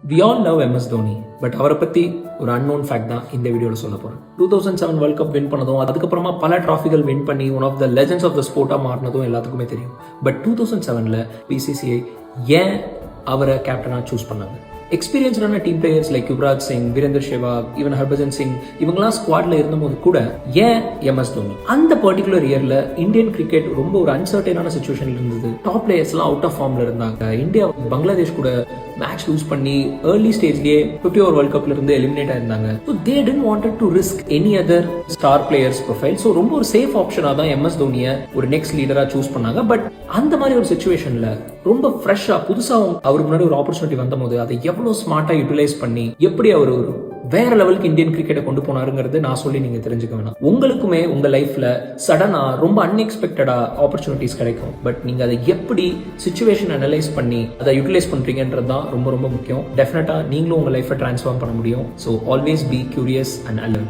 We all love MS Dhoni, but அவரை பற்றி ஒரு அன்னோன் ஃபேக்ட் தான் இந்த வீடியோவில் சொல்ல போகிறேன். 2007 வேர்ல்ட் கப் வின் பண்ணதும் அதுக்கப்புறமா பல ட்ராஃபிகள் வின் பண்ணி one of the legends of the ஸ்போர்ட்டாக மாறினதும் எல்லாத்துக்குமே தெரியும். பட் 2007 BCCI ஏன் அவரை கேப்டனாக சூஸ் பண்ணாங்க? எக்ஸ்பீரியன்ஸ்டான team players like Yuvraj Singh, Virender Sehwag, even Harbhajan Singh இவங்கெல்லாம் ஸ்குவாட்ல இருந்தபோது கூட ஏன் MS தோனி? அந்த பர்டிகுலர் இயர்ல இந்தியன் கிரிக்கெட் ரொம்ப ஒரு அன்சர்டைனான சுச்சுவேஷன்ல இருந்தது. டாப் பிளேயர்ஸ் எல்லாம் அவுட் ஆஃப் ஃபார்ம்ல இருந்தாங்க. இந்தியா பங்களாதேஷ் கூட மேட்ச் லூஸ் பண்ணி ஏர்லி ஸ்டேஜ்லயே 50 ஓவர் வேர்ல்ட் கப்ல இருந்து எலிமினேட் ஆயிருந்தாங்க. So they didn't wanted to risk any other star players profile. So ரொம்ப ஒரு சேஃப் ஆப்ஷனா தான் MS தோனியை ஒரு நெக்ஸ்ட் லீடரா சூஸ் பண்ணாங்க. பட் அந்த மாதிரி ஒரு சுச்சுவேஷன்ல ரொம்ப ஃப்ரெஷ்ஷா புதுசா அவருக்கு முன்னாடி ஒரு ஆப்பர்ச்சுனிட்டி வந்த போது அதை எவ்வளவு ஸ்மார்ட்டா யூட்டிலைஸ் பண்ணி எப்படி அவர் வேற லெவலுக்கு இந்தியன் கிரிக்கெட்டை கொண்டு போனாருங்கிறது நான் சொல்லி நீங்க தெரிஞ்சுக்க வேணாம். உங்களுக்குமே உங்க லைஃப்ல சடனா ரொம்ப அன்எக்ஸ்பெக்டடா ஆப்பர்ச்சுனிட்டிஸ் கிடைக்கும். பட் நீங்க அதை எப்படி சிச்சுவேஷன் அனலைஸ் பண்ணி அதை யூட்டிலைஸ் பண்றீங்கன்றது தான் ரொம்ப ரொம்ப முக்கியம். டெஃபினட்டா நீங்களும் உங்க லைஃபை டிரான்ஸ்ஃபார்ம் பண்ண முடியும். So always be curious and alert.